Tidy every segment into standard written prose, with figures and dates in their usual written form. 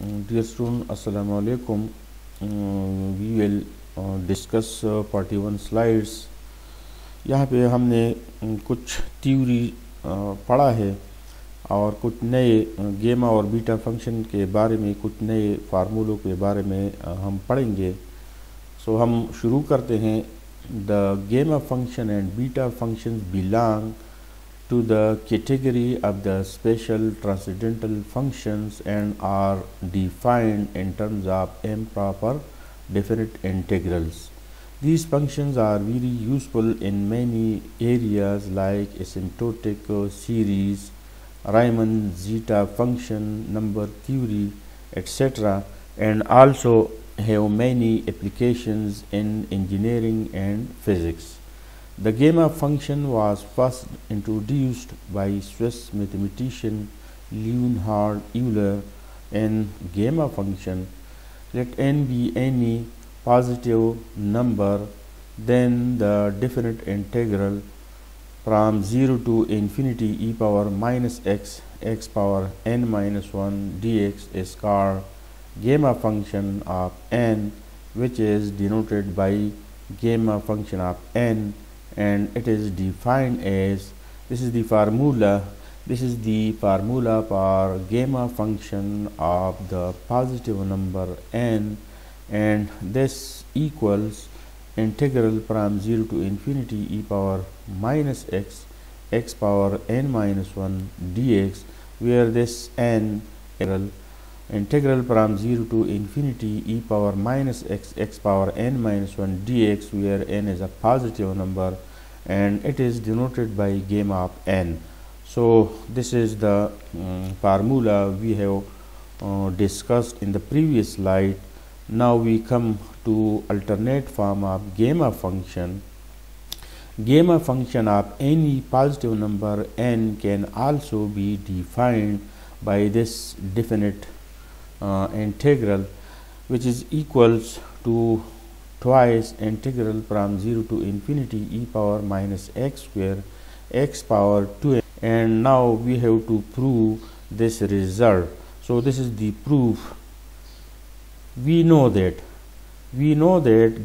Dear student, Assalamu alaikum. We will discuss 41 slides. यहाँ पे हमने कुछ थ्योरी पढ़ा है और कुछ नए गेमा और बीटा फंक्शन के बारे में, कुछ नए फार्मूलों के बारे में हम पढ़ेंगे। सो हम शुरू करते हैं। द गेमा function and beta functions belong to the category of the special transcendental functions and are defined in terms of improper definite integrals. These functions are very useful in many areas like asymptotic series, Riemann zeta function, number theory, etc., and also have many applications in engineering and physics. The gamma function was first introduced by Swiss mathematician Leonhard Euler. In gamma function, let n be any positive number, then the definite integral from 0 to infinity e power minus x power n minus 1 dx is called gamma function of n, which is denoted by gamma function of n, and it is defined as, this is the formula for gamma function of the positive number n, and this equals integral from 0 to infinity e power minus x power n minus 1 dx, where this n integral from 0 to infinity e power minus x power n minus 1 dx, where n is a positive number and it is denoted by gamma of n. So this is the formula we have discussed in the previous slide. Now we come to alternate form of gamma function. Gamma function of any positive number n can also be defined by this definite integral, which is equals to twice integral from 0 to infinity e power minus x square x power 2n. And now we have to prove this result. So this is the proof. We know that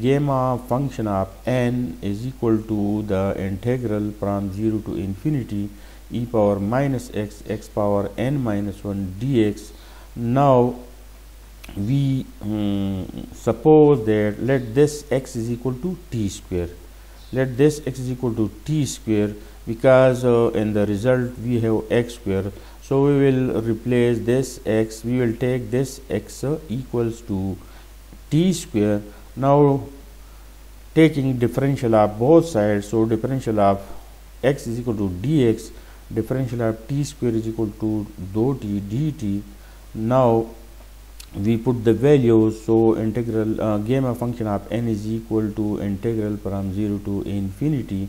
gamma function of n is equal to the integral from 0 to infinity e power minus x power n minus 1 dx. Now we suppose that let this x is equal to t square. Let this x is equal to t square, because in the result we have x square. So we will replace this x, we will take this x equals to t square. Now taking differential of both sides, so differential of x is equal to dx, differential of t square is equal to dou t dt. Now we put the values, so integral gamma function of n is equal to integral from 0 to infinity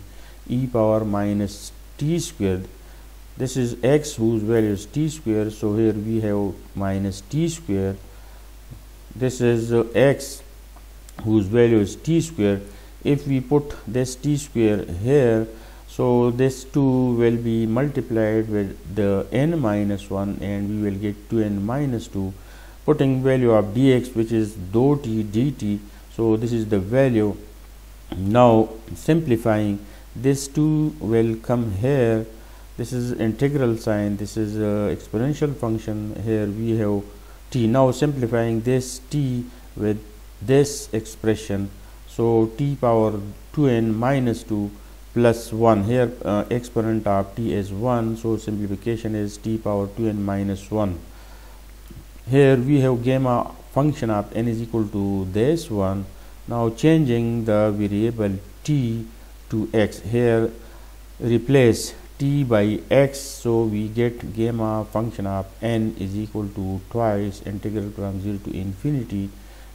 e power minus t square. This is x whose value is t square, so here we have minus t square. This is x whose value is t square. If we put this t square here, so this 2 will be multiplied with the n minus 1 and we will get 2n minus 2. Putting value of dx, which is dou t dt, so this is the value. Now simplifying, this 2 will come here. This is integral sign, this is exponential function, here we have t. Now simplifying this t with this expression, so t power 2n minus 2 plus 1, here exponent of t is 1, so simplification is t power 2n minus 1. Here we have gamma function of n is equal to this one. Now changing the variable t to x, here replace t by x, so we get gamma function of n is equal to twice integral from 0 to infinity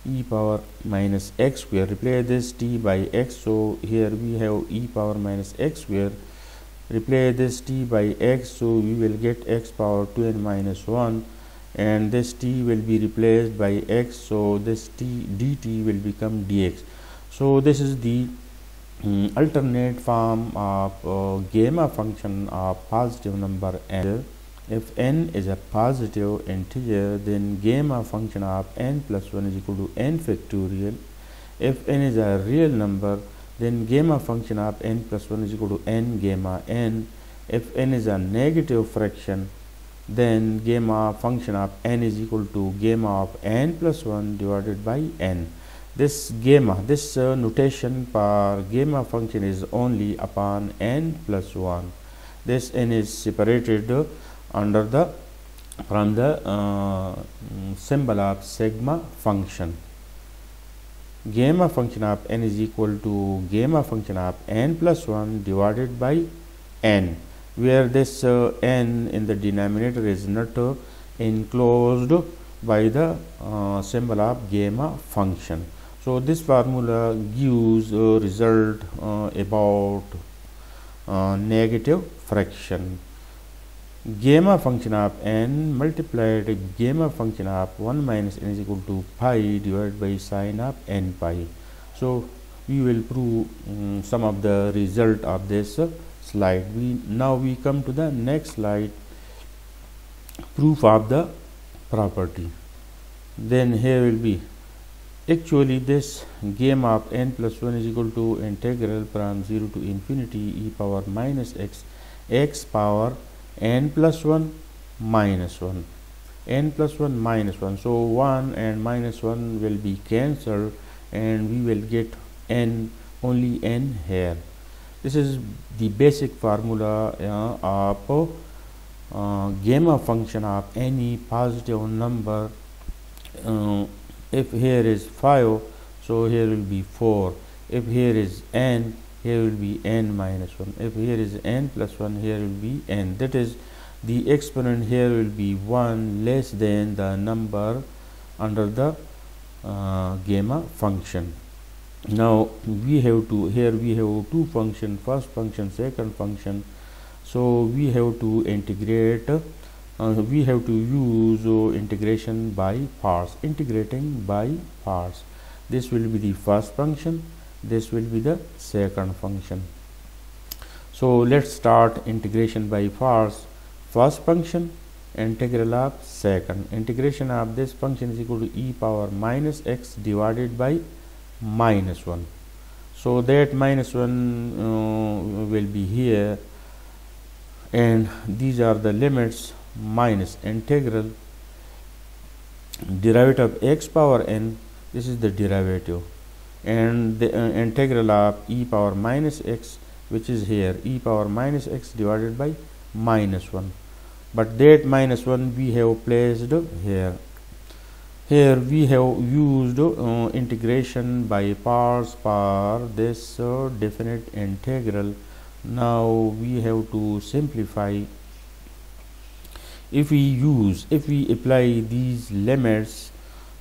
e power minus x square. Replace this t by x, so here we have e power minus x square. Replace this t by x, so we will get x power 2n minus 1, and this t will be replaced by x, so this t dt will become dx. So this is the alternate form of gamma function of positive number n. If n is a positive integer, then gamma function of n plus 1 is equal to n factorial. If n is a real number, then gamma function of n plus 1 is equal to n gamma n. If n is a negative fraction, then gamma function of n is equal to gamma of n plus 1 divided by n. This gamma, this notation for gamma function is only upon n plus 1. This n is separated under the from the symbol of sigma function. Gamma function of n is equal to gamma function of n plus 1 divided by n, where this n in the denominator is not enclosed by the symbol of gamma function. So this formula gives a result about negative fraction. Gamma function of n multiplied gamma function of 1 minus n is equal to pi divided by sine of n pi. So we will prove some of the result of this slide. Now we come to the next slide, proof of the property. Then here will be actually this gamma of n plus 1 is equal to integral from 0 to infinity e power minus x power n plus 1 minus 1, n plus 1 minus 1. So 1 and minus 1 will be cancelled and we will get n, only n here. This is the basic formula of gamma function of any positive number. If here is 5, so here will be 4. If here is n, here will be n minus 1. If here is n plus 1, here will be n. That is, the exponent here will be 1 less than the number under the gamma function. Now we have to, here we have two functions, first function, second function. So we have to integrate, we have to use integration by parts, integrating by parts. This will be the first function, this will be the second function. So let's start integration by parts. First function, integral of second. Integration of this function is equal to e power minus x divided by minus 1. So that minus 1 will be here, and these are the limits. Minus integral derivative of x power n, this is the derivative, and the integral of e power minus x, which is here, e power minus x divided by minus 1. But that minus 1 we have placed here. Here we have used integration by parts for this definite integral. Now we have to simplify. If we apply these limits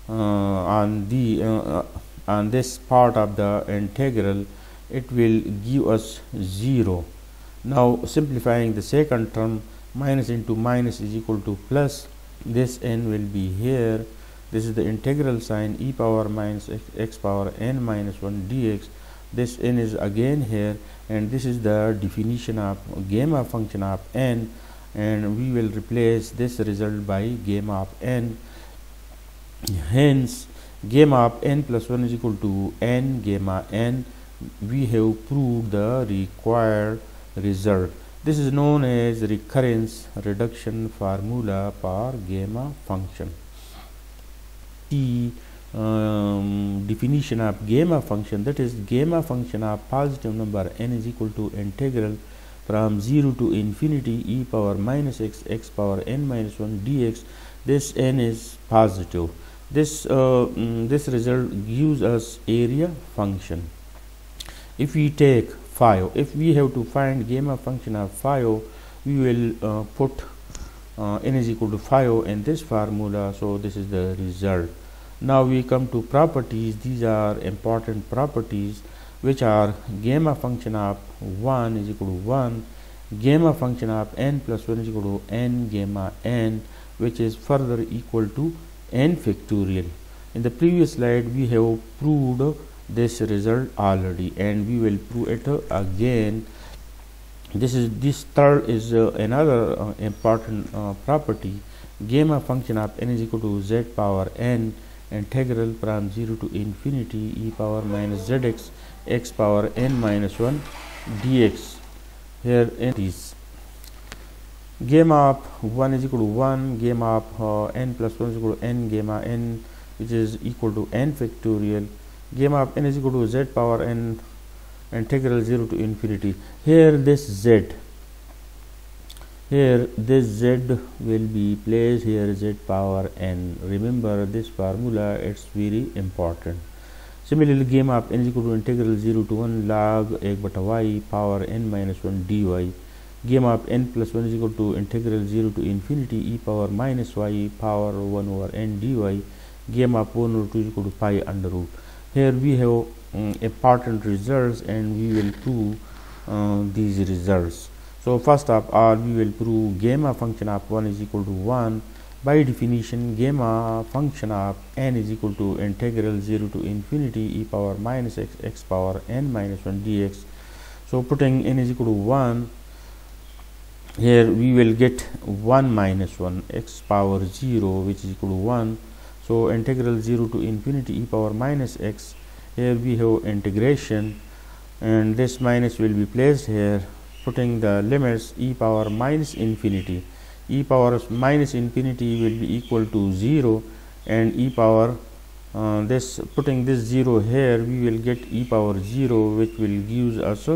on this part of the integral, it will give us 0. Now simplifying the second term, minus into minus is equal to plus. This n will be here. This is the integral sign, e power minus x power n minus 1 dx. This n is again here, and this is the definition of gamma function of n, and we will replace this result by gamma of n. Hence gamma of n plus 1 is equal to n gamma n. We have proved the required result. This is known as recurrence reduction formula for gamma function. The definition of gamma function, that is, gamma function of positive number n is equal to integral from 0 to infinity e power minus x power n minus 1 dx. This n is positive. This result gives us area function. If we take 5, if we have to find gamma function of 5, we will put n is equal to 5 in this formula. So this is the result. Now we come to properties. These are important properties, which are gamma function of 1 is equal to 1, gamma function of n plus 1 is equal to n gamma n, which is further equal to n factorial. In the previous slide we have proved this result already, and we will prove it again. This third is another important property. Gamma function of n is equal to z power n integral from 0 to infinity e power minus zx x power n minus 1 dx. Here n is gamma of 1 is equal to 1, gamma of n plus 1 is equal to n, gamma n which is equal to n factorial, gamma of n is equal to z power n integral 0 to infinity. Here this z will be placed here, z power n. Remember this formula, it's very important. Similarly, gamma of n is equal to integral 0 to 1 log 1/y power n minus 1 dy. Gamma of n plus 1 is equal to integral 0 to infinity e power minus y power 1 over n dy. Gamma of 1 over 2 is equal to pi under root. Here we have important results, and we will prove these results. So first of all, we will prove gamma function of 1 is equal to 1. By definition, gamma function of n is equal to integral 0 to infinity e power minus x power n minus 1 dx. So putting n is equal to 1, here we will get 1 minus 1 x power 0 which is equal to 1. So integral 0 to infinity e power minus x, here we have integration, and this minus will be placed here, putting the limits e power minus infinity. E power minus infinity will be equal to 0, and e power putting this 0 here, we will get e power 0 which will give us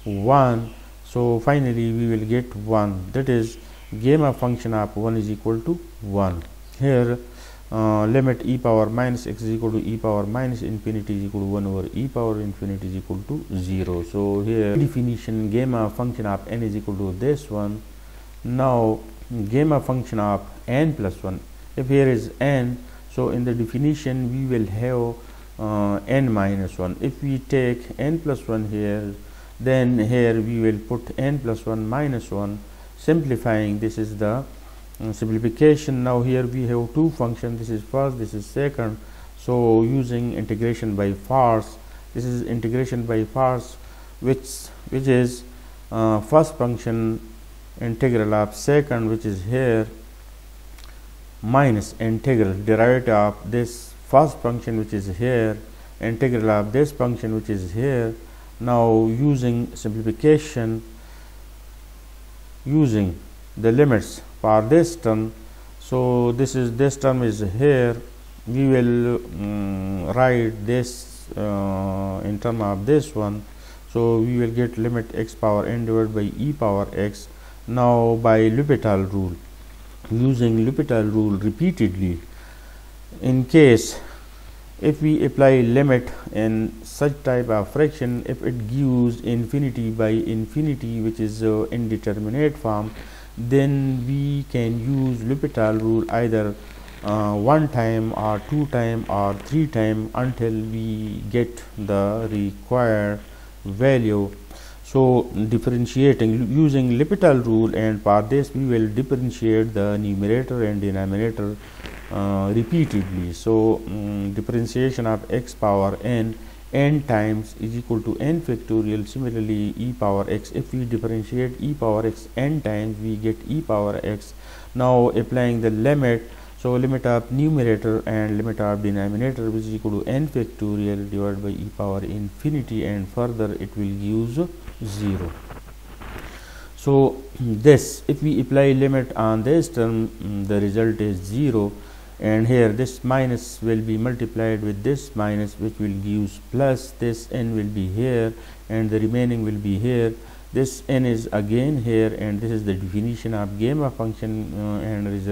1. So finally we will get 1, that is gamma function of 1 is equal to 1. Here limit e power minus x is equal to e power minus infinity is equal to 1 over e power infinity is equal to 0. So here definition, gamma function of n is equal to this one. Now gamma function of n plus 1, if here is n, so in the definition we will have n minus 1. If we take n plus 1 here, then here we will put n plus 1 minus 1, simplifying. This is the simplification. Now here we have two functions, this is first, this is second. So using integration by force, this is integration by force, which is first function integral of second, which is here, minus integral derivative of this first function which is here, integral of this function which is here. Now using simplification, using the limits for this term, so this term is here, we will write this in term of this one. So we will get limit x power n divided by e power x. Now by L'Hopital rule, using L'Hopital rule repeatedly, in case if we apply limit in such type of fraction, if it gives infinity by infinity, which is indeterminate form, then we can use L'Hopital rule either one time or two time or three time until we get the required value. So differentiating using L'Hopital rule, and for this we will differentiate the numerator and denominator repeatedly. So differentiation of x power n times is equal to n factorial. Similarly e power x, if we differentiate e power x n times, we get e power x. Now applying the limit, so limit of numerator and limit of denominator, which is equal to n factorial divided by e power infinity, and further it will give 0. So this, if we apply limit on this term, the result is 0, and here this minus will be multiplied with this minus, which will give plus. This n will be here and the remaining will be here. This n is again here, and this is the definition of gamma function, and is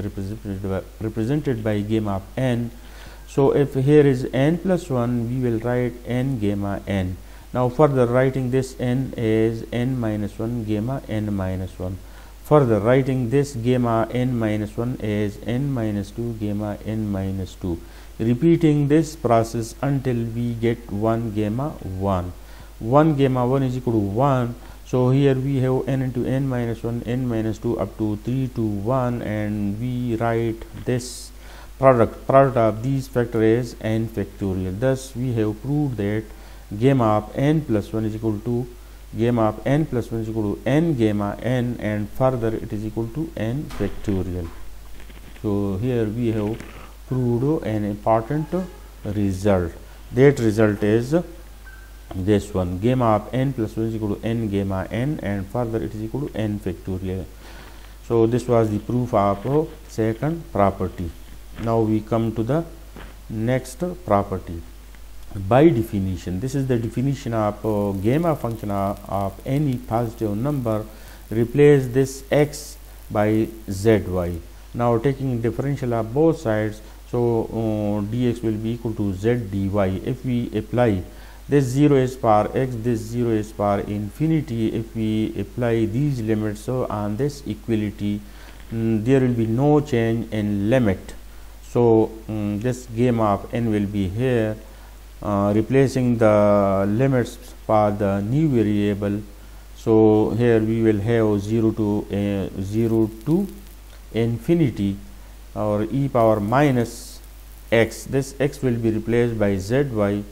represented by gamma of n. So if here is n plus 1, we will write n gamma n. Now further writing this n is n minus 1 gamma n minus 1. Further writing this gamma n minus 1 is n minus 2 gamma n minus 2. Repeating this process until we get 1 gamma 1. 1 gamma 1 is equal to 1. So here we have n into n minus 1, n minus 2 up to 3 to 1, and we write this product of these factors is n factorial. Thus we have proved that gamma of n plus 1 is equal to gamma of n plus 1 is equal to n gamma n, and further it is equal to n factorial. So here we have proved an important result. That result is this one: gamma of n plus 1 is equal to n gamma n, and further it is equal to n factorial. So this was the proof of second property. Now we come to the next property. By definition, this is the definition of gamma function of any positive number. Replace this x by zy. Now taking differential of both sides, so dx will be equal to z dy. If we apply this 0 is power x, this 0 is power infinity, if we apply these limits on this equality, there will be no change in limit. So this gamma of n will be here, replacing the limits for the new variable. So here we will have 0 to infinity, or e power minus x. This x will be replaced by zy.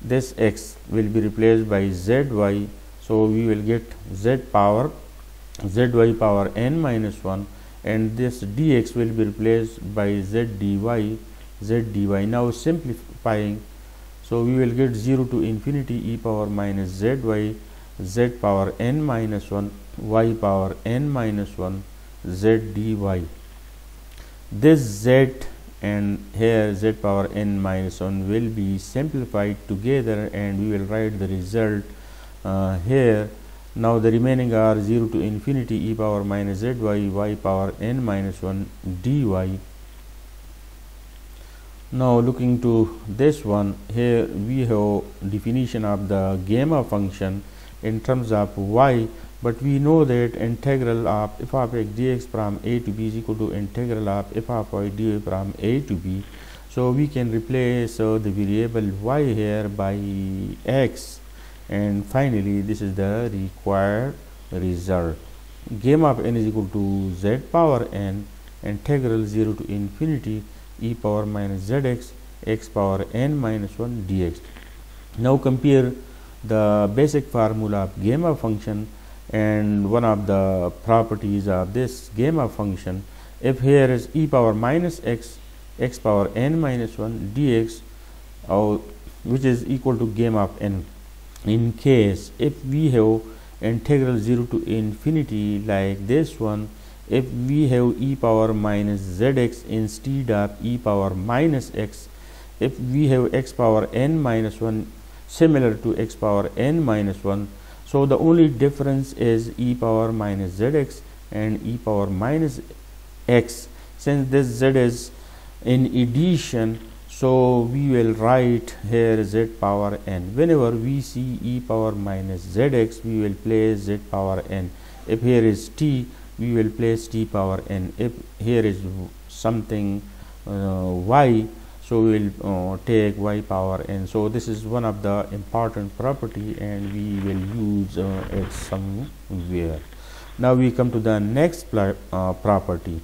This x will be replaced by zy. So we will get zy power n minus 1, and this dx will be replaced by z dy. Now simplifying, so we will get 0 to infinity e power minus zy, z power n minus 1, y power n minus 1, z dy. This z and here z power n minus 1 will be simplified together, and we will write the result here. Now the remaining are 0 to infinity e power minus zy, y power n minus 1 dy. Now looking to this one, here we have definition of the gamma function in terms of y, but we know that integral of f of x dx from a to b is equal to integral of f of y dy from a to b. So we can replace the variable y here by x, and finally this is the required result. Gamma of n is equal to z power n integral 0 to infinity e power minus zx x power n minus 1 dx. Now compare the basic formula of gamma function and one of the properties of this gamma function. If here is e power minus x x power n minus 1 dx, which is equal to gamma of n, in case if we have integral 0 to infinity like this one, if we have e power minus zx instead of e power minus x, if we have x power n minus 1 similar to x power n minus 1, so the only difference is e power minus zx and e power minus x. Since this z is in addition, so we will write here z power n. Whenever we see e power minus zx, we will place z power n. If here is t, we will place t power n. If here is something y, so we will take y power n. So this is one of the important property, and we will use it somewhere. Now we come to the next property.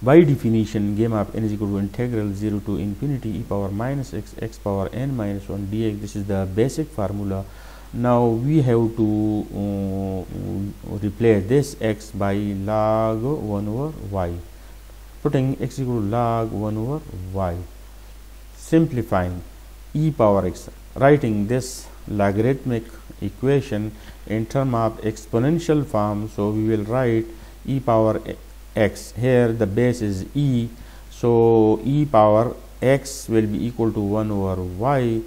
By definition, gamma of n is equal to integral 0 to infinity e power minus x x power n minus 1 dx. This is the basic formula. Now we have to replace this x by log 1 over y, putting x equal to log 1 over y. Simplifying e power x, writing this logarithmic equation in terms of exponential form. So we will write e power x. Here the base is e, so e power x will be equal to 1 over y.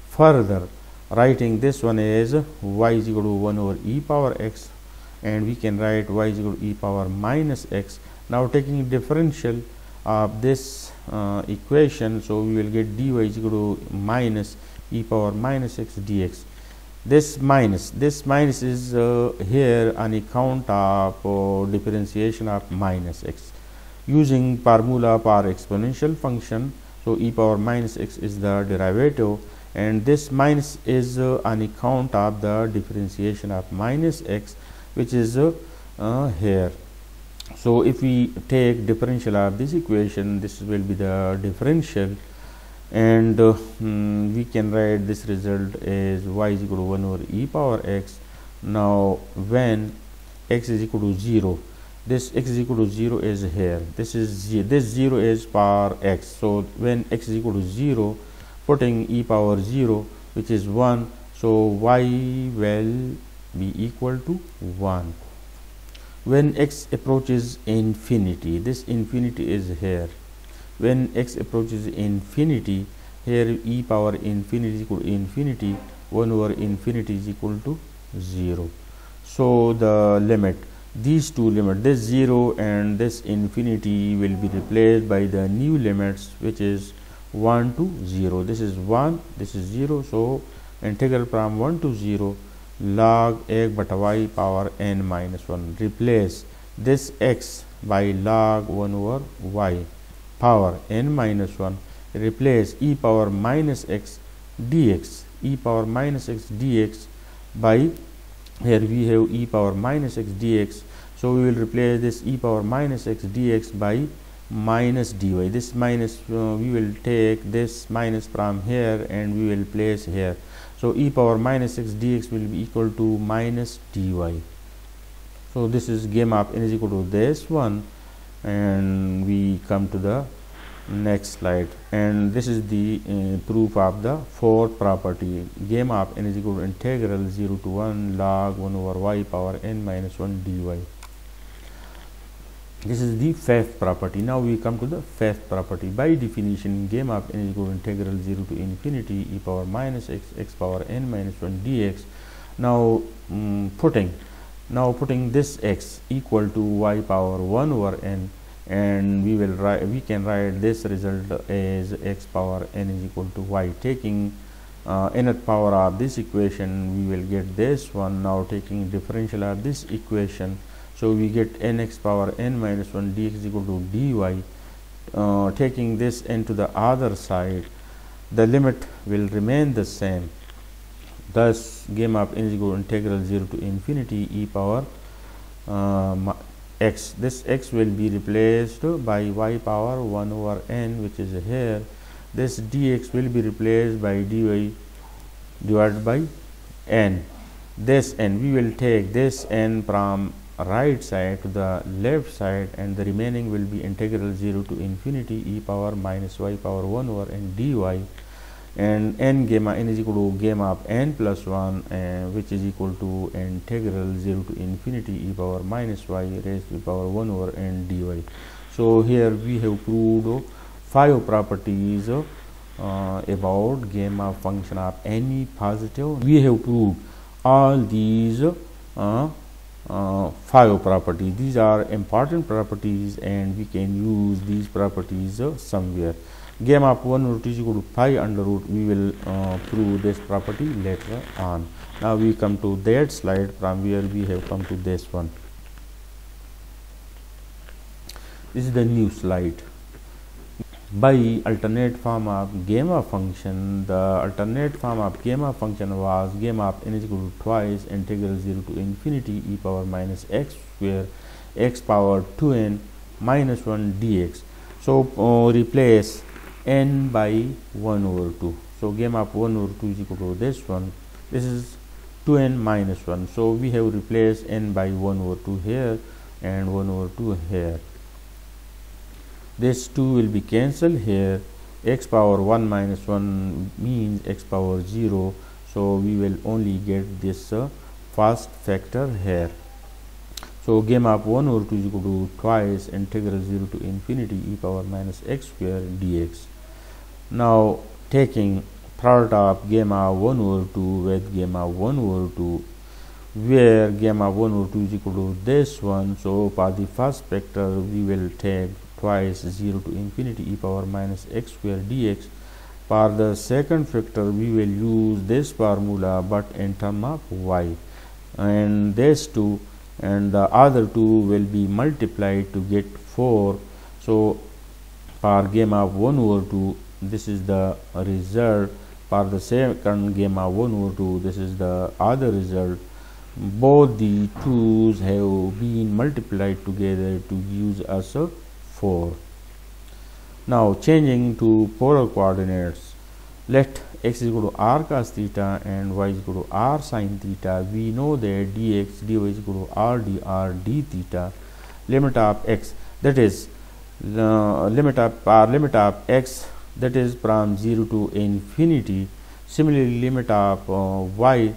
Further, writing this one is y is equal to 1 over e power x, and we can write y is equal to e power minus x. Now taking differential of this equation, so we will get dy is equal to minus e power minus x dx. This minus is here on account of differentiation of minus x using formula for exponential function. So e power minus x is the derivative, and this minus is on account of the differentiation of minus x, which is here. So if we take differential of this equation, this will be the differential, and we can write this result as y is equal to 1 over e power x, Now when x is equal to 0, this x is equal to 0 is here, this 0 is for x. So when x is equal to 0, putting e power 0, which is 1, so y will be equal to 1. When x approaches infinity, this infinity is here. When x approaches infinity, here e power infinity is equal to infinity, 1 over infinity is equal to 0. So the limit, these two limits, this 0 and this infinity, will be replaced by the new limits, which is 1 to 0. This is 1, this is 0. So integral from 1 to 0 log 1 bata y power n minus 1. Replace this x by log 1 over y power n minus 1. Replace e power minus x dx, e power minus x dx by, here we have e power minus x dx, so we will replace this e power minus x dx by minus dy. This minus, we will take this minus from here and we will place here. So e power minus x dx will be equal to minus dy. So this is gamma of n is equal to this one, and we come to the next slide, and this is the proof of the fourth property. Gamma of n is equal to integral 0 to 1 log 1 over y power n minus 1 dy. This is the fifth property. Now we come to the fifth property. By definition, gamma of n is equal to integral 0 to infinity e power minus x power n minus 1 dx. Now putting this x equal to y power 1 over n, and we can write this result as x power n is equal to y. Taking nth power of this equation, we will get this one. Now taking differential of this equation, so we get nx power n minus 1 dx is equal to dy. Taking this n to the other side, the limit will remain the same. Thus gamma of n is equal to integral 0 to infinity e power x. This x will be replaced by y power 1 over n, which is here. This dx will be replaced by dy divided by n. This n, we will take this n from right side to the left side, and the remaining will be integral 0 to infinity e power minus y power 1 over n dy, and n gamma n is equal to gamma of n plus 1, which is equal to integral 0 to infinity e power minus y raised to the power 1 over n dy. So here we have proved 5 properties about gamma function of any positive. We have proved all these 5 properties. These are important properties, and we can use these properties somewhere. Gamma of 1 root is equal to pi under root. We will prove this property later on. Now we come to that slide from where we have come to this one. This is the new slide. By alternate form of gamma function, the alternate form of gamma function was gamma of n is equal to twice integral 0 to infinity e power minus x square x power 2n minus 1 dx. So replace n by 1 over 2. So gamma of 1 over 2 is equal to this one. This is 2n minus 1. So we have replaced n by 1 over 2 here and 1 over 2 here. This 2 will be cancelled here. X power 1 minus 1 means x power 0. So we will only get this first factor here. So gamma of 1 over 2 is equal to twice integral 0 to infinity e power minus x square dx. Now taking product of gamma 1 over 2 with gamma 1 over 2, where gamma 1 over 2 is equal to this one. So for the first factor, we will take twice 0 to infinity e power minus x square dx. For the second factor, we will use this formula but in term of y, and this 2 and the other 2 will be multiplied to get 4. So for gamma of 1 over 2, this is the result. For the second gamma 1 over 2, this is the other result. Both the 2's have been multiplied together to use us 4. Now changing to polar coordinates, let x is equal to r cos theta and y is equal to r sin theta, we know that dx dy is equal to r dr d theta. Limit of x, that is the limit of x, that is from 0 to infinity. Similarly, limit of y,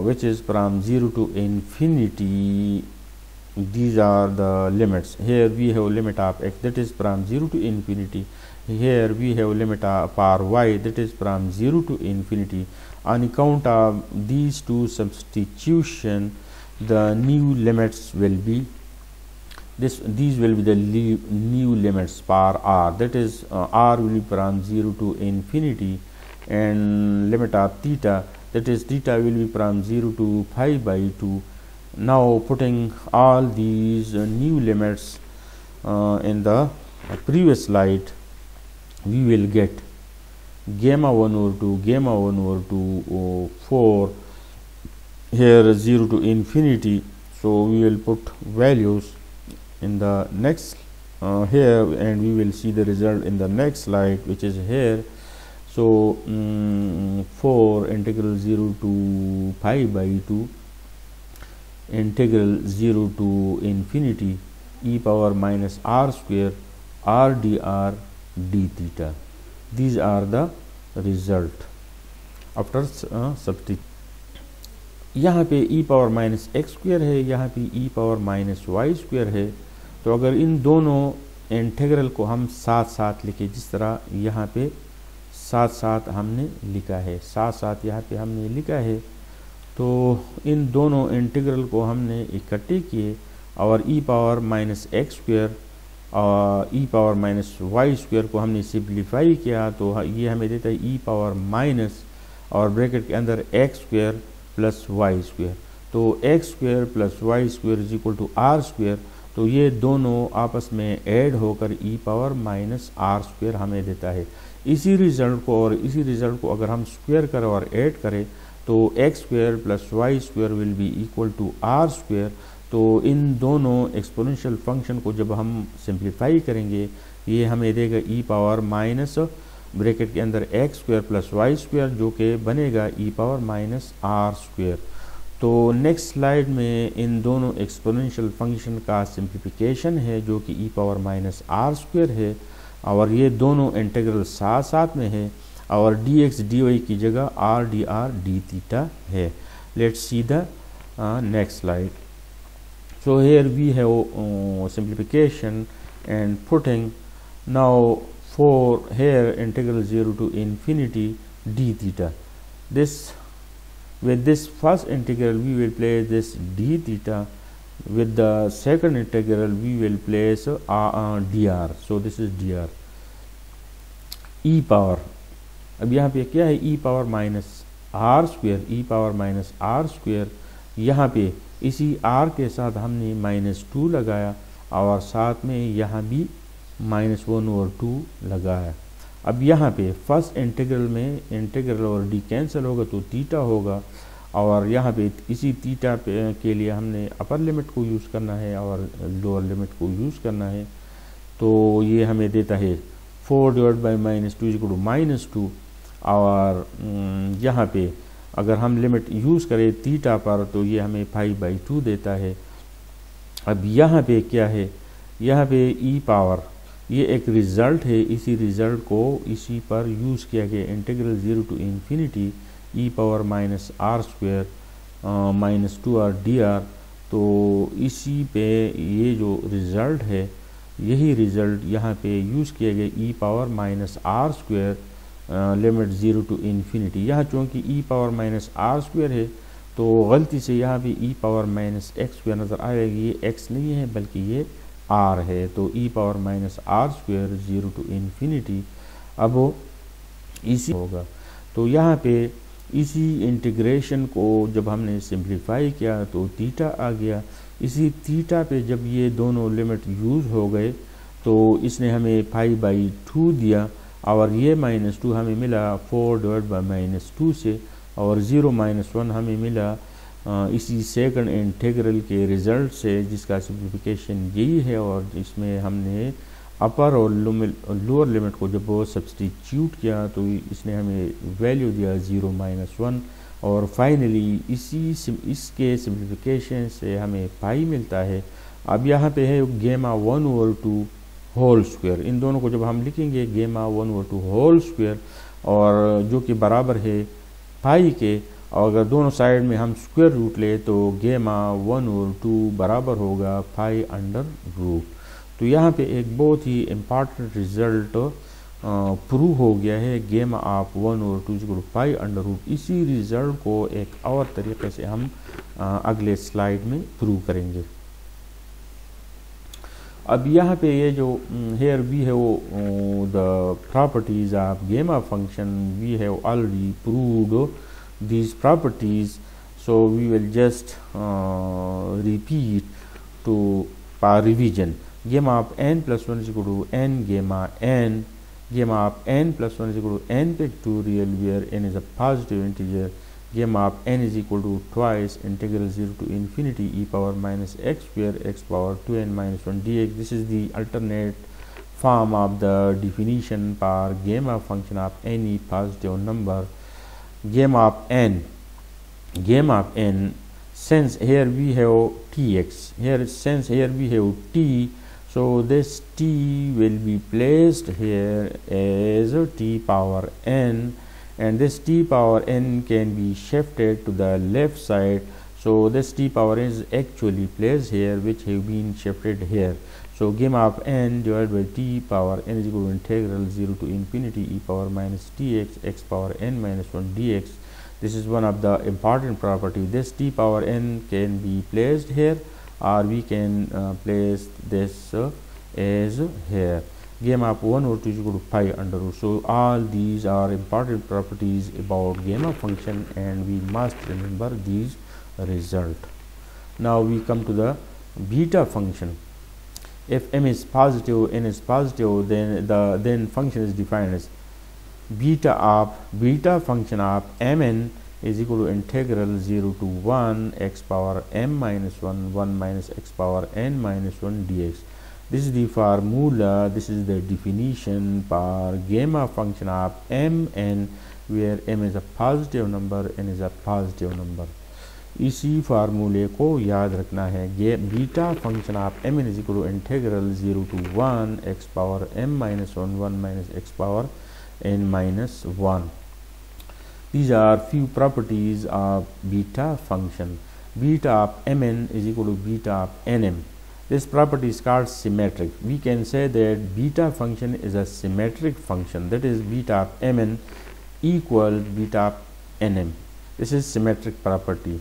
which is from 0 to infinity. These are the limits. Here we have limit of x, that is from 0 to infinity. Here we have limit of our y, that is from 0 to infinity. On account of these two substitution, the new limits will be these will be the new limits for r, that is r will be from 0 to infinity, and limit of theta, that is theta will be from 0 to pi by 2. Now putting all these new limits in the previous slide, we will get gamma 1 over 2, gamma 1 over 2, 4, here 0 to infinity. So we will put values in the next here, and we will see the result in the next slide, which is here. So 4 integral 0 to pi by 2, integral 0 to infinity e power minus r square r dr d theta. These are the result after substitute. यहाँ पे e power minus x square है, यहाँ पे e power minus y square है। तो अगर इन दोनों integral को हम साथ साथ लिखे, जिस तरह यहाँ पे साथ साथ हमने लिखा है, साथ साथ यहाँ पे हमने लिखा है, तो इन दोनों इंटीग्रल को हमने इकट्ठे किए और e power minus x square और e power minus y square को हमने सिंप्लीफाई किया, तो ये हमें देता है e पावर माइनस और ब्रैकेट के अंदर x square plus y square. तो x square plus y square is equal to r square. तो ये दोनों आपस में ऐड होकर e power minus r square हमें देता है। इसी रिजल्ट को अगर हम स्क्वायर करें और ऐड करें तो x square plus y square will be equal to r square. तो इन दोनों एक्सपोनेंशियल फंक्शन को जब हम सिंप्लीफाई करेंगे, ये हमें देगा e पावर माइनस ब्रैकेट के अंदर x square plus y square, जो कि बनेगा e power minus r square. तो नेक्स्ट स्लाइड में इन दोनों एक्सपोनेंशियल फंक्शन का सिंप्लीफिकेशन है, जो कि e power minus r square है, और ये दोनों इंटीग्रल साथ साथ में है, और dx dy की जगह r dr d थीटा है। Let's see the next slide. So here we have simplification and putting now for here integral 0 to infinity d theta. This with this first integral we will place this d theta, with the second integral we will place dr. So this is dr e power, अब यहाँ पे क्या है e power minus r square, e power minus r square. यहाँ पे इसी r के साथ हमने -2 लगाया और साथ में यहाँ भी -1/2 लगाया। अब यहाँ पे फर्स्ट इंटीग्रल में इंटीग्रल और d कैंसिल होगा तो थीटा होगा, और यहाँ पे इसी थीटा के लिए हमने अपर लिमिट को यूज़ करना है और लोअर लिमिट को यूज़ करना है। तो ये हमें देता है 4 डिवाइड बाई -2 इक्वल टू -2, और यहाँ पे अगर हम लिमिट यूज़ करें थीटा पर तो ये हमें 5/2 देता है। अब यहाँ पे क्या है, यहाँ पे e पावर, ये एक रिज़ल्ट है, इसी रिज़ल्ट को इसी पर यूज़ किया गया, integral 0 to infinity e power minus r square -2 r dr। तो इसी पे ये जो रिज़ल्ट है, यही रिज़ल्ट यहाँ पे यूज़ किया गया e power minus r square limit 0 to infinity. यहाँ चूँकि e power minus r square है तो गलती से यहाँ भी e power minus x square नज़र आएगा, ये x नहीं है बल्कि ये r है। तो e power minus r square 0 to infinity अब इसी होगा। तो यहाँ पे इसी इंटीग्रेशन को जब हमने सिंप्लीफाई किया तो थीटा आ गया। इसी थीटा पे जब ये दोनों लिमिट यूज़ हो गए तो इसने हमें 5/2 दिया, और ये -2 हमें मिला 4 डिवाइड बाई -2 से, और 0 - 1 हमें मिला इसी सेकंड इंटीग्रल के रिज़ल्ट से, जिसका सिंप्लिफिकेशन यही है, और इसमें हमने अपर और लोअर लिमिट को जब वो सब्सटीट्यूट किया तो इसने हमें वैल्यू दिया 0 - 1 और फाइनली इसके सिम्प्लिफिकेशन से हमें पाई मिलता है। अब यहाँ पे है गेमा 1/2 होल स्क्वायर, इन दोनों को जब हम लिखेंगे गेमा 1/2 होल स्क्वायर और जो कि बराबर है पाई के, और अगर दोनों साइड में हम स्क्वायर रूट ले तो गेमा 1/2 बराबर होगा पाई अंडर रूट। तो यहाँ पे एक बहुत ही इम्पॉर्टेंट रिजल्ट प्रूव हो गया है, gamma of 1/2 pi under root. इसी रिजल्ट को एक और तरीके से हम अगले स्लाइड में प्रूव करेंगे। अब यहाँ पे ये जो हेयर वी है वो the properties of gamma function, we have already proved these properties, so we will just repeat to revision. Gamma of n plus 1 is equal to n gamma n. Gamma of n plus 1 is equal to n factorial where n is a positive integer. Gamma of n is equal to twice integral 0 to infinity e power minus x square x power 2n minus 1 dx. This is the alternate form of the definition for gamma function of any positive number. Gamma of n, since here we have tx, since here we have t, so this t will be placed here as t power n, and this t power n can be shifted to the left side, so this t power n is actually placed here, which have been shifted here. So gamma of n divided by t power n is equal to integral 0 to infinity e power minus tx x power n minus 1 dx. This is one of the important property. This t power n can be placed here, or we can place this as here. Gamma of 1/2 is equal to pi under root. So all these are important properties about gamma function, and we must remember these result. Now we come to the beta function. If m is positive, n is positive, then function is defined as beta function of mn is equal to integral 0 to 1 x power m minus 1 minus x power n minus 1 dx. This is the formula, this is the definition for gamma function of mn, where m is a positive number, n is a positive number. इसी फार्मूले को याद रखना है। Beta function of m n is equal to integral 0 to 1 x power m minus 1 minus x power n minus 1. These are few properties of beta function. Beta of mn is equal to beta of nm. This property is called symmetric. We can say that beta function is a symmetric function, that is beta of mn equal beta of nm. This is symmetric property.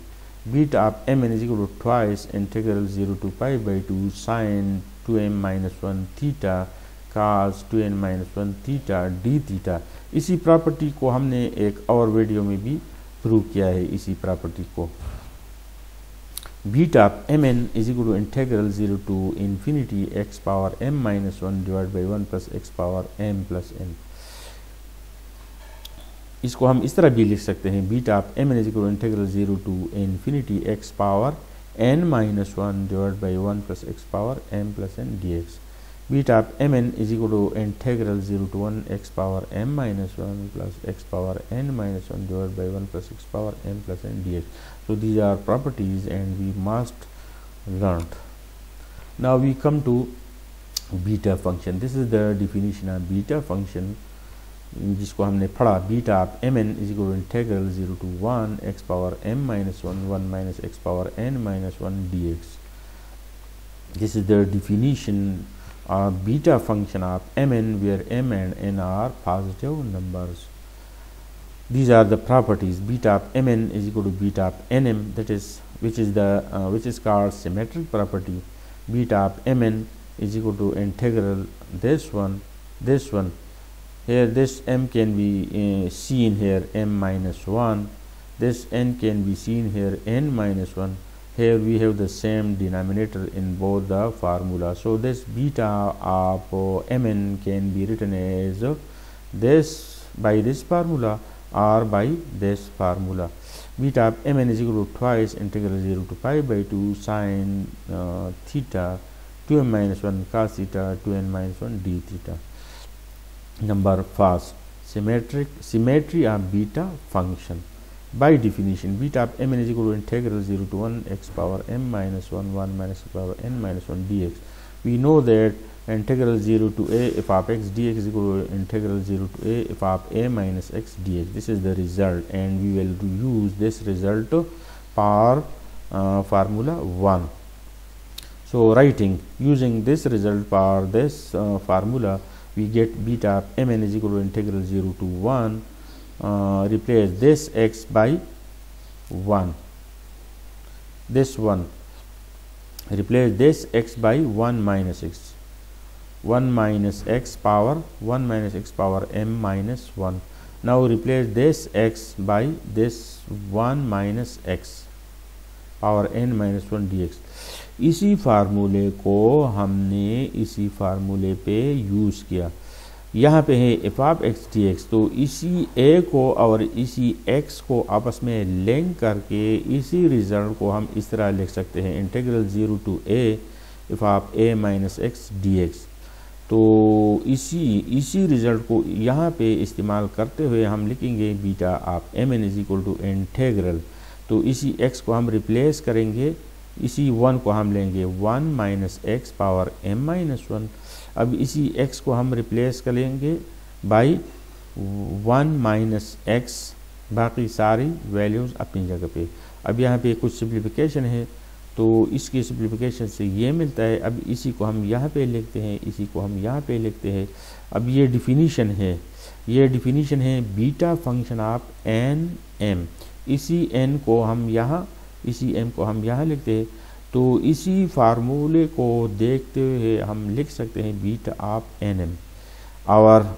Beta of mn is equal to twice integral 0 to pi by 2 sin 2m minus 1 theta cos 2n minus 1 theta d theta. इसी property को हमने एक और video में भी prove किया है। इसी प्रॉपर्टी को beta of mn is equal to integral 0 to infinity x power m minus 1 divided by 1 plus x power m plus n. इसको हम इस तरह भी लिख सकते हैं, beta of m n is equal to integral 0 to infinity x power n minus 1 divided by 1 plus x power m plus n dx. Beta of mn is equal to integral 0 to 1 x power m minus 1 plus x power n minus 1 divided by 1 plus x power m plus n dx. So these are properties and we must learn. Now we come to beta function. This is the definition of beta function, जिसको हमने पढ़ा। Beta of m n is equal to integral 0 to 1 x power m minus 1 minus x power n minus 1 dx. This is the definition of beta function of mn, where m and n are positive numbers. These are the properties. Beta of mn is equal to beta of nm, that is which is called symmetric property. Beta of mn is equal to integral this one. Here this m can be seen here m minus 1, this n can be seen here n minus 1. Here we have the same denominator in both the formula, so this beta of mn can be written as this by this formula or by this formula. Beta of mn is equal to twice integral 0 to pi by 2 sin theta 2m minus 1 cos theta, 2n minus 1 d theta. Number 5, symmetry of beta function. By definition, beta of mn is equal to integral 0 to 1 x power m minus 1 1 minus x power n minus 1 dx. We know that integral 0 to a f of x dx is equal to integral 0 to a f of a minus x dx. This is the result, and we will use this result for formula 1. So writing using this result for this formula, we get beta of mn is equal to integral 0 to 1, replace this x by 1, this 1, replace this x by 1 minus x, 1 minus x power 1 minus x power m minus 1. Now replace this x by this 1 minus x power n minus 1 dx. इसी फार्मूले को हमने इसी फार्मूले पे use किया. यहाँ पे है F of x d x, तो इसी ए को और इसी एक्स को आपस में लिंक करके इसी रिजल्ट को हम इस तरह लिख सकते हैं, integral 0 to a f of a minus x d x. तो इसी रिजल्ट को यहाँ पे इस्तेमाल करते हुए हम लिखेंगे beta of m n is equal to integral. तो इसी एक्स को हम रिप्लेस करेंगे, इसी 1 को हम लेंगे 1 minus x power m minus 1. अब इसी x को हम रिप्लेस करेंगे बाई 1 माइनस एक्स, बाकी सारी वैल्यूज़ अपनी जगह पे. अब यहाँ पे कुछ सिंप्लीफिकेशन है, तो इसकी सिंप्लीफिकेशन से ये मिलता है. अब इसी को हम यहाँ पे लिखते हैं, इसी को हम यहाँ पे लिखते हैं. अब ये डिफिनीशन है, ये डिफिनीशन है beta function of n m. इसी n को हम यहाँ, इसी m को हम यहाँ लिखते हैं. तो इसी फार्मूले को देखते हुए हम लिख सकते हैं बीटा ऑफ एन एम. और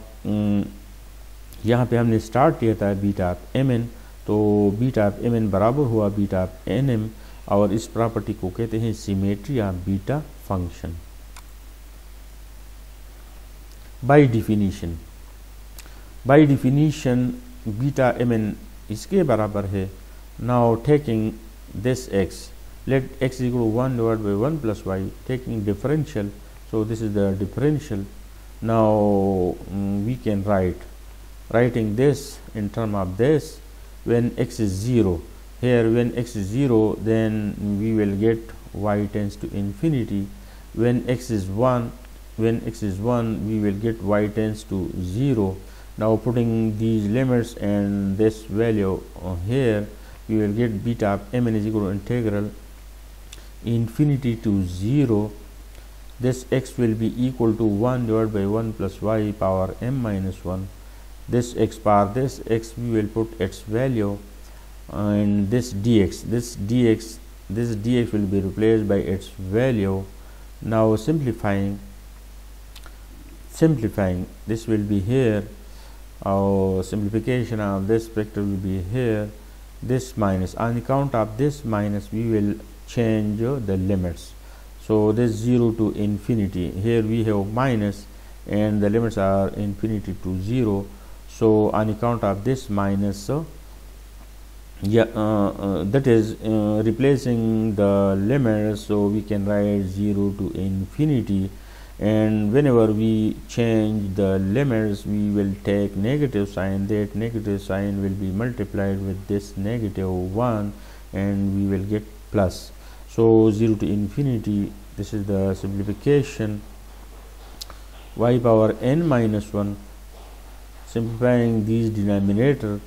यहाँ पे हमने स्टार्ट किया था बीटा ऑफ एम एन, तो बीटा ऑफ एम एन बराबर हुआ बीटा ऑफ एन एम, और इस प्रॉपर्टी को कहते हैं symmetry of beta function. By definition beta m n इसके बराबर है. Now taking this x, let x is equal to 1 divided by 1 plus y, taking differential, so this is the differential. Now we can writing this in term of this, when x is 0, here when x is 0 then we will get y tends to infinity. When x is 1 we will get y tends to 0. Now putting these limits and this value here, we will get beta of mn is equal to integral infinity to 0. This x will be equal to 1 divided by 1 plus y power m minus 1. This x power this x we will put its value, and this dx will be replaced by its value. Now simplifying this will be here. Our simplification of this factor will be here. This minus, on account of this minus we will change the limits. So this 0 to infinity, here we have minus and the limits are infinity to 0. So on account of this minus, that is replacing the limits, so we can write 0 to infinity, and whenever we change the limits we will take negative sign. That negative sign will be multiplied with this negative 1 and we will get plus. So 0 to infinity, this is the simplification, y power n minus 1, simplifying these denominator.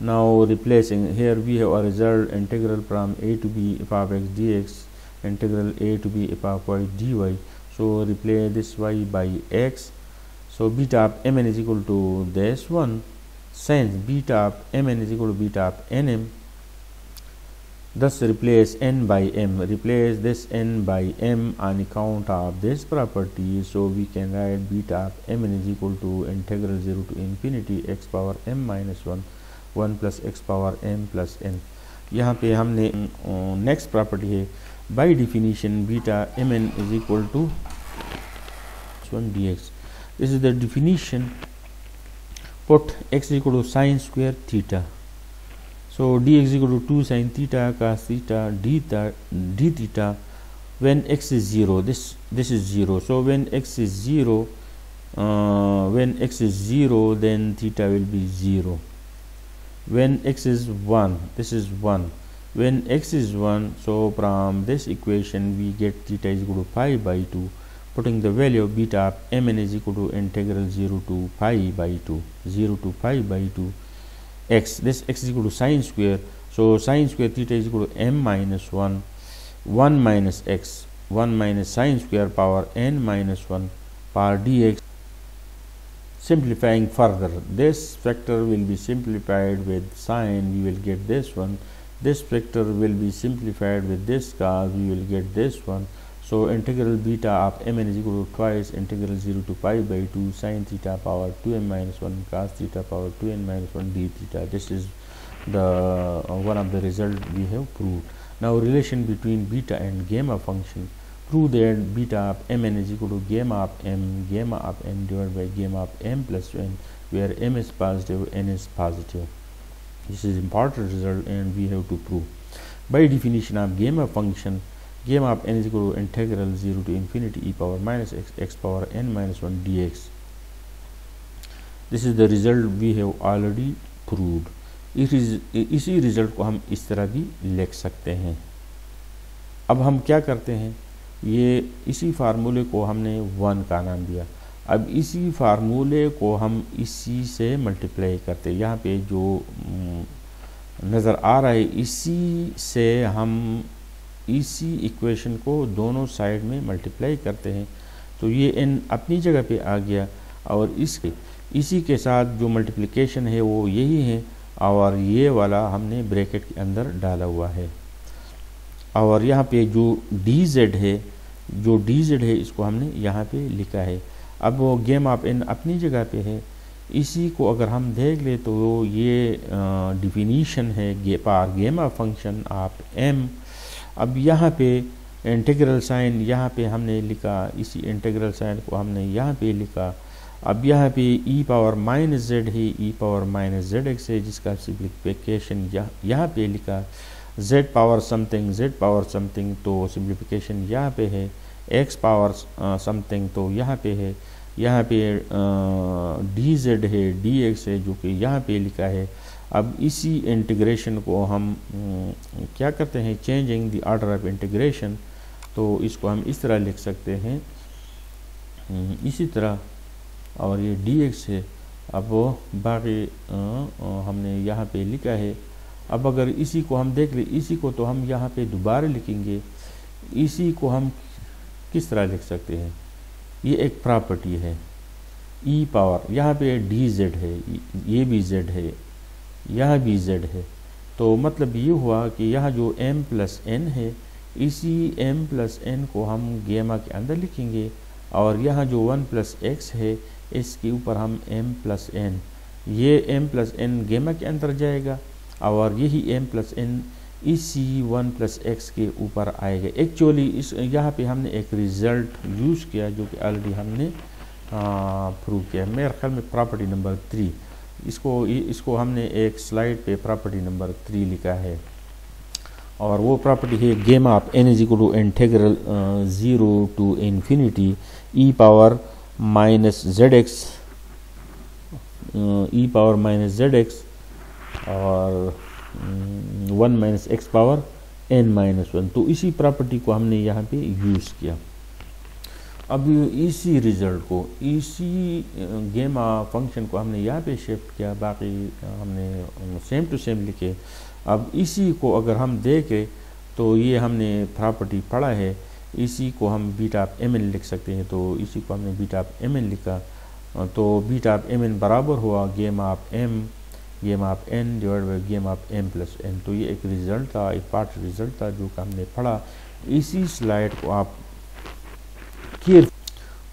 Now replacing, here we have a result integral from a to b f of x dx, integral a to b f of y dy. So replace this y by x. So beta of mn is equal to this one. Since beta of mn is equal to beta of nm, thus replace n by m. Replace this n by m on account of this property. So we can write beta of mn is equal to integral 0 to infinity x power m minus 1 1 plus x power m plus n. यहाँ पे हमने next property है, by definition beta mn is equal to 1 dx. This is the definition. Put x is equal to sine square theta. So dx is equal to 2 sine theta cos theta d theta. when x is 0, this is 0. So when x is 0, then theta will be 0. When x is 1, this is 1. When x is 1, so from this equation we get theta is equal to pi by 2, putting the value of beta of mn is equal to integral 0 to pi by 2, 0 to pi by 2 x. This x is equal to sine square, so sine square theta is equal to m minus 1, 1 minus x, 1 minus sine square power n minus 1 power dx. Simplifying further, this factor will be simplified with sine, we will get this one. This factor will be simplified with this cos, we will get this one. So integral beta of mn is equal to twice integral 0 to pi by 2 sine theta power 2m minus 1 cos theta power 2n minus 1 d theta. This is the one of the result we have proved. Now relation between beta and gamma function. Prove that beta of mn is equal to gamma of m, gamma of n divided by gamma of m plus n, where m is positive, n is positive. This is important result and we have to prove. By definition of gamma function, gamma of n is equal to integral 0 to infinity e power minus x, x power n minus 1 dx. This is the result we have already proved. इसी result को हम इस तरह भी लिख सकते हैं. अब हम क्या करते हैं, ये इसी फार्मूले को हमने 1 का नाम दिया. अब इसी फार्मूले को हम इसी से मल्टीप्लाई करते हैं. यहाँ पे जो नज़र आ रहा है, इसी से हम इसी इक्वेशन को दोनों साइड में मल्टीप्लाई करते हैं, तो ये n अपनी जगह पे आ गया और इसी के साथ जो मल्टीप्लिकेशन है वो यही है और ये वाला हमने ब्रैकेट के अंदर डाला हुआ है. और यहाँ पे जो dz है, इसको हमने यहाँ पे लिखा है. अब वो गेम ऑफ n अपनी जगह पे है. इसी को अगर हम देख ले तो ये डिफिनीशन है गेमा फंक्शन ऑफ m. अब यहाँ पे इंटीग्रल साइन यहाँ पे हमने लिखा, इसी इंटीग्रल साइन को हमने यहाँ पे लिखा. अब यहाँ पे e पावर माइनस z है, e पावर माइनस zx है, जिसका सिंप्लीफिकेशन यहाँ पे लिखा. z पावर समथिंग तो सिंप्लीफिकेशन यहाँ पे है. x पावर समथिंग तो यहाँ पे है. यहाँ पे dz है, dx है, जो कि यहाँ पे लिखा है. अब इसी इंटीग्रेशन को हम क्या करते हैं, changing the order of integration, तो इसको हम इस तरह लिख सकते हैं इसी तरह. और ये dx है. अब बाकी हमने यहाँ पे लिखा है. अब अगर इसी को हम देख ले, इसी को तो हम यहाँ पे दोबारा लिखेंगे. इसी को हम किस तरह लिख सकते हैं, ये एक प्रॉपर्टी है. e पावर यहाँ पे dz है, ये भी z है, यहाँ भी z है. तो मतलब ये हुआ कि यहाँ जो m प्लस n है, इसी m प्लस n को हम गेमा के अंदर लिखेंगे. और यहाँ जो 1 प्लस x है, इसके ऊपर हम m प्लस n, ये m प्लस n गेमा के अंदर जाएगा और यही m प्लस n इसी 1 प्लस x के ऊपर आएगा. एक्चुअली इस यहाँ पे हमने एक रिज़ल्ट यूज़ किया जो कि ऑलरेडी हमने प्रूव किया. मेरे ख्याल में प्रॉपर्टी नंबर 3, इसको हमने एक स्लाइड पे प्रॉपर्टी नंबर 3 लिखा है. और वो प्रॉपर्टी है gamma of n is equal to integral 0 to infinity e power minus zx और 1 minus x power n minus 1. तो इसी प्रॉपर्टी को हमने यहाँ पे यूज़ किया. अब इसी रिज़ल्ट को, इसी गेमा फंक्शन को हमने यहाँ पे शिफ्ट किया, बाकी हमने सेम टू सेम लिखे. अब इसी को अगर हम देखें तो ये हमने प्रॉपर्टी पढ़ा है, इसी को हम बीटा ऑफ mn लिख सकते हैं. तो इसी को हमने बीटा ऑफ mn लिखा. तो बीटा ऑफ mn बराबर हुआ गेमा ऑफ n डिवाइड बाई गेमा ऑफ m प्लस n. तो ये एक रिज़ल्ट था, एक पार्ट रिज़ल्ट था जो कि हमने पढ़ा. इसी स्लाइड को आप care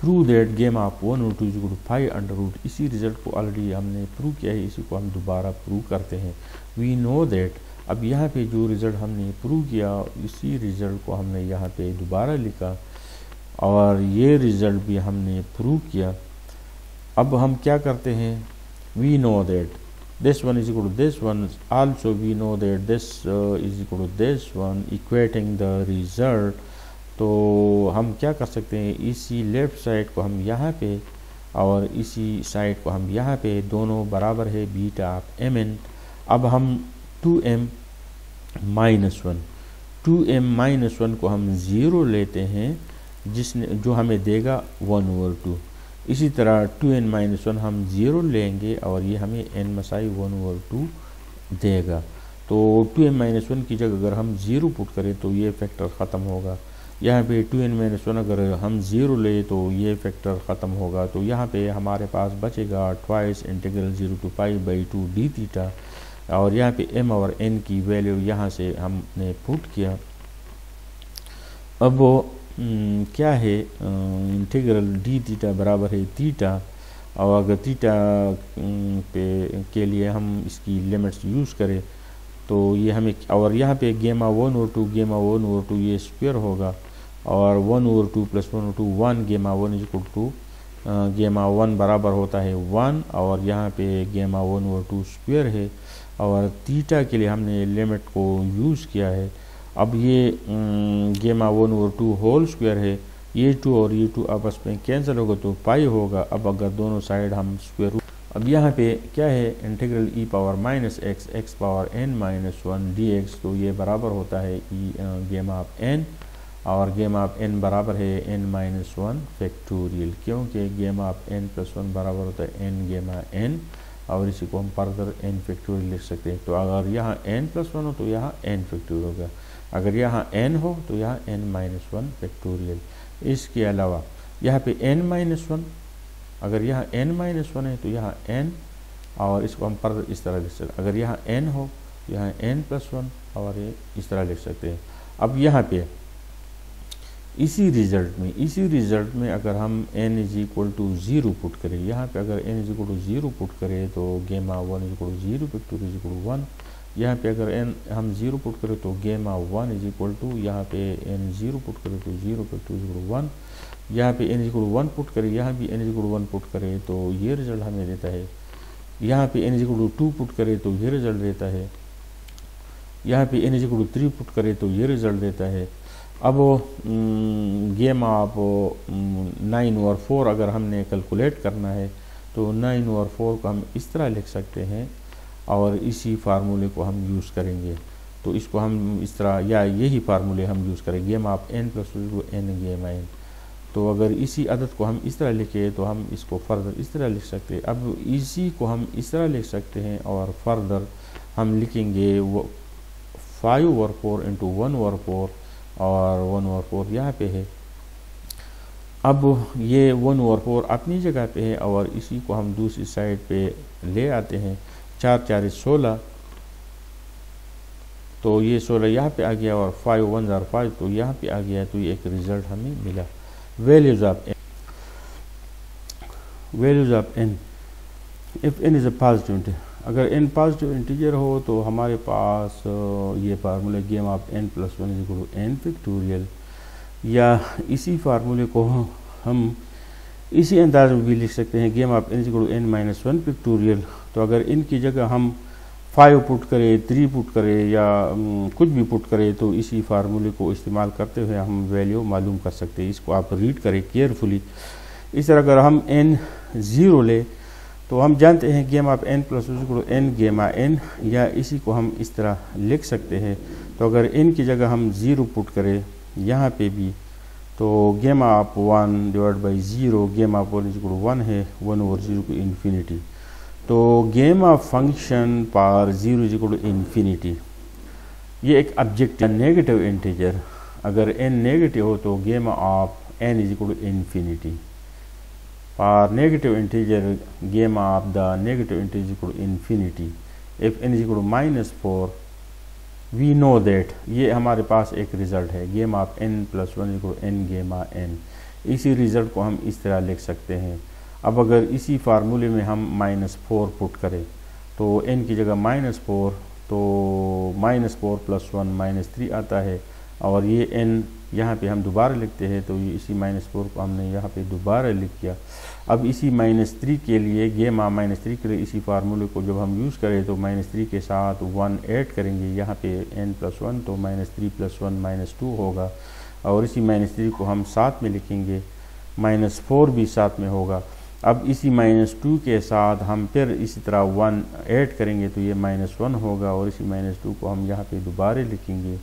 prove that gamma of 1 और 2 इज इक्वल टू 5 अंडर रूट. इसी रिज़ल्ट को ऑलरेडी हमने प्रूव किया है, इसी को हम दोबारा प्रूव करते हैं. We know that. अब यहाँ पे जो रिज़ल्ट हमने प्रूव किया, इसी रिज़ल्ट को हमने यहाँ पे दोबारा लिखा और ये रिज़ल्ट भी हमने प्रूव किया. अब हम क्या करते हैं, we know that this one is equal to this one. Also we know that this is equal to this one, equating the result. तो हम क्या कर सकते हैं, इसी लेफ़्ट साइड को हम यहाँ पे और इसी साइड को हम यहाँ पे, दोनों बराबर है बीटा ऑफ एम एन। अब हम 2m माइनस 1 को हम 0 लेते हैं, जो हमें देगा 1/2। इसी तरह 2n-1 हम 0 लेंगे और ये हमें n मसाई 1/2 देगा। तो 2m-1 की जगह अगर हम 0 पुट करें तो ये फैक्टर ख़त्म होगा। यहाँ पे 2n-1 अगर हम 0 ले तो ये फैक्टर ख़त्म होगा। तो यहाँ पे हमारे पास बचेगा twice integral 0 to π/2 d theta, और यहाँ पे m और n की वैल्यू यहाँ से हमने पुट किया। अब वो क्या है, इंटीग्रल डी थीटा बराबर है थीटा, और अगर थीटा के लिए हम इसकी लिमिट्स यूज़ करें तो ये हमें, और यहाँ पे गेमा 1/2 ये स्क्वायर होगा, और 1/2 + 1/2 1, गेमा 1 = गेमा 1 बराबर होता है 1, और यहाँ पे गेमा 1/2 स्क्वायर है, और थीटा के लिए हमने लिमिट को यूज़ किया है। अब ये गेमा 1/2 होल स्क्वायर है, ये 2 और ये 2 आपस में कैंसिल होगा तो पाई होगा। अब अगर दोनों साइड हम स्क्वायर, अब यहाँ पे क्या है, इंटीग्रल e⁻⁻x x⁻n-1 dx, तो ये बराबर होता है गेमा ऑफ n, और गेमा ऑफ n बराबर है n-1 फैक्टोरियल, क्योंकि गेमा ऑफ n+1 बराबर होता है n गेमा n, और इसी को हम फर्दर n फैक्टोरियल लिख सकते हैं। तो अगर यहाँ n+1 हो तो यहाँ n फैक्टोरियल होगा, अगर यहाँ n हो तो यहाँ n-1 फैक्टोरियल। इसके अलावा यहाँ पे n-1, अगर यहाँ n-1 है तो यहाँ n, और इसको हम फर्दर इस तरह लिख सकते हैं। अगर यहाँ n हो तो यहाँ n+1 और ये इस तरह लिख सकते हैं। अब यहाँ पे इसी रिज़ल्ट में अगर हम n = 0 पुट करें, यहाँ पे अगर n = 0 पुट करें तो गेमा 1 = 0 फैक्टोरियल 1। यहाँ पे अगर n हम 0 पुट करें तो गेमा 1 = यहाँ पे n 0 पुट करें तो 0 फैक्टोरियल 1। यहाँ पे n = 1 पुट करें, यहाँ भी n = 1 पुट करें तो ये रिज़ल्ट हमें देता है। यहाँ पे n = 2 पुट करें तो ये रिज़ल्ट देता है। यहाँ पे n = 3 पुट करें तो ये रिज़ल्ट देता है। अब गेमा ऑफ 9/4 अगर हमने कैलकुलेट करना है तो 9/4 को हम इस तरह लिख सकते हैं, और इसी फार्मूले को हम यूज़ करेंगे। तो इसको हम इस तरह, या यही फार्मूले हम यूज़ करेंगे, गेमा ऑफ n+2 n गेमा n। तो अगर इसी अदद को हम इस तरह लिखें तो हम इसको फर्दर इस तरह लिख सकते हैं। अब इसी को हम इस तरह लिख सकते हैं, और फर्दर हम लिखेंगे 5/4 × 1/4, और 1/4 यहाँ पे है। अब ये 1/4 अपनी जगह पे है, और इसी को हम दूसरी साइड पे ले आते हैं। 4×4 = 16, तो ये 16 यहाँ पे आ गया, और 5 1 are 5 तो यहाँ पे आ गया। तो ये एक रिज़ल्ट हमें मिला। Values of n, if n is a positive integer, अगर n पॉजिटिव इंटीजर हो तो हमारे पास ये फार्मूले गेमा ऑफ n+1 = n फैक्टोरियल, या इसी फार्मूले को हम इसी अंदाज में भी लिख सकते हैं, गेमा ऑफ n = n-1 फैक्टोरियल। तो अगर n की जगह हम 5 पुट करें, 3 पुट करें, या कुछ भी पुट करें तो इसी फार्मूले को इस्तेमाल करते हुए हम वैल्यू मालूम कर सकते हैं। इसको आप रीड करें केयरफुली। इस तरह अगर हम n 0 ले तो हम जानते हैं गेमा ऑफ n+1 = n गेमा n, या इसी को हम इस तरह लिख सकते हैं। तो अगर n की जगह हम 0 पुट करें यहाँ पे भी, तो गेमा ऑफ 1/0, गेमा ऑफ 1 = 1 है, 1/0 को इन्फिनिटी। तो गेमा फंक्शन पर 0 = इन्फिनिटी, ये एक ऑब्जेक्टिव नेगेटिव इंटीजर। अगर n नेगेटिव हो तो gamma of n = infinity. For negative integer, gamma of the negative integer equal to infinity. If n is equal to -4, we know that ये हमारे पास एक result है, gamma of n+1 equal to n गेमा n। इसी result को हम इस तरह लिख सकते हैं। अब अगर इसी फार्मूले में हम -4 पुट करें तो n की जगह -4, तो -4 + 1 -3 आता है, और ये n यहाँ पे हम दोबारा लिखते हैं, तो ये इसी -4 को हमने यहाँ पे दोबारा लिख किया। अब इसी -3 के लिए, गेमा -3 के लिए इसी फार्मूले को जब हम यूज़ करें तो -3 के साथ 1 ऐड करेंगे, यहाँ पे n+1, तो -3 + 1 -2 होगा, और इसी -3 को हम साथ में लिखेंगे, -4 भी साथ में होगा। अब इसी -2 के साथ हम फिर इसी तरह 1 ऐड करेंगे तो ये -1 होगा, और इसी -2 को हम यहाँ पे दोबारा लिखेंगे।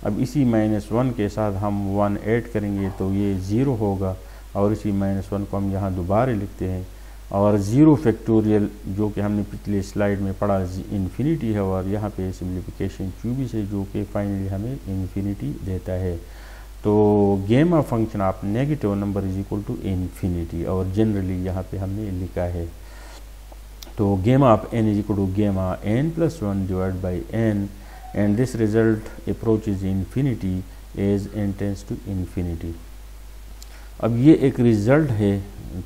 अब इसी -1 के साथ हम 1 ऐड करेंगे तो ये 0 होगा, और इसी -1 को हम यहाँ दोबारा लिखते हैं। और 0 फैक्टोरियल जो कि हमने पिछले स्लाइड में पढ़ा इन्फिनिटी है, और यहाँ पे सिम्प्लिफिकेशन 24 है जो कि फाइनली हमें इन्फिनिटी देता है। तो gamma function of negative number is equal to infinity, और जनरली यहाँ पे हमने लिखा है। तो gamma of n is equal to gamma n+1 divide by n, and this result approaches infinity as n tends to infinity. अब ये एक रिज़ल्ट है,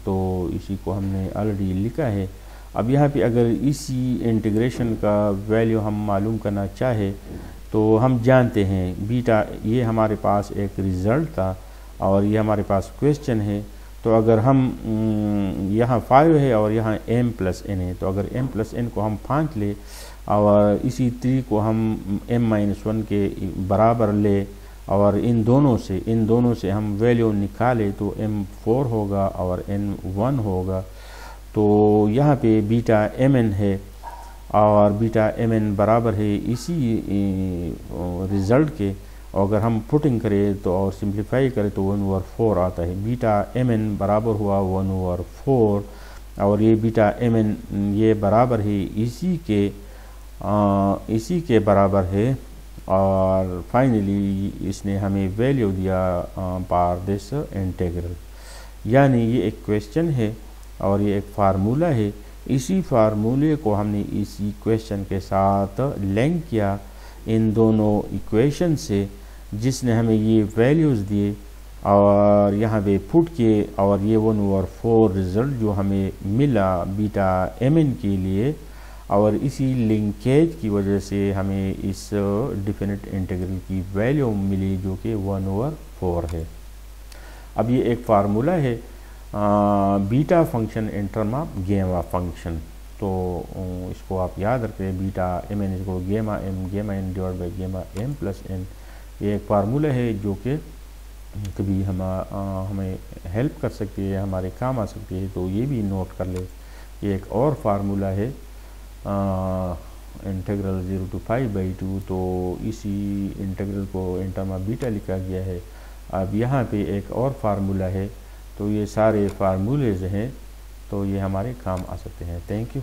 तो इसी को हमने ऑलरेडी लिखा है। अब यहाँ पे अगर इसी इंटीग्रेशन का वैल्यू हम मालूम करना चाहे तो हम जानते हैं बीटा, ये हमारे पास एक रिज़ल्ट था और ये हमारे पास क्वेश्चन है। तो अगर हम यहाँ 5 है और यहाँ m+n है, तो अगर m+n को हम 5 ले और इसी 3 को हम m-1 के बराबर ले और इन दोनों से हम वैल्यू निकाले तो m4 होगा और n1 होगा। तो यहाँ पे बीटा mn है और बीटा mn बराबर है इसी रिज़ल्ट के, और अगर हम पुटिंग करें तो और सिंप्लीफाई करें तो 1/4 आता है। बीटा mn बराबर हुआ 1/4, और ये बीटा mn ये बराबर है इसी के बराबर है, और फाइनली इसने हमें वैल्यू दिया पार दिस इंटीग्रल। यानी ये एक क्वेश्चन है और ये एक फार्मूला है। इसी फार्मूले को हमने इसी क्वेश्चन के साथ लिंक किया इन दोनों इक्वेशन से, जिसने हमें ये वैल्यूज़ दिए और यहाँ पे पुट किए, और ये 1/4 रिज़ल्ट जो हमें मिला बीटा mn के लिए, और इसी लिंकेज की वजह से हमें इस डिफिनिट इंटीग्रल की वैल्यू मिली जो कि 1/4 है। अब ये एक फार्मूला है beta function in term of gamma function, तो इसको आप याद रखें। बीटा mn इसको गेमा n डिवाइड बाई गेमा m+n, ये एक फार्मूला है जो कि कभी हमें हेल्प कर सकती है, हमारे काम आ सकती है, तो ये भी नोट कर ले। ये एक और फार्मूला है इंटीग्रल 0 to 5/2, तो इसी इंटीग्रल को इन टर्म ऑफ बीटा लिखा गया है। अब यहाँ पे एक और फार्मूला है, तो ये सारे फार्मूलेज हैं, तो ये हमारे काम आ सकते हैं। Thank you.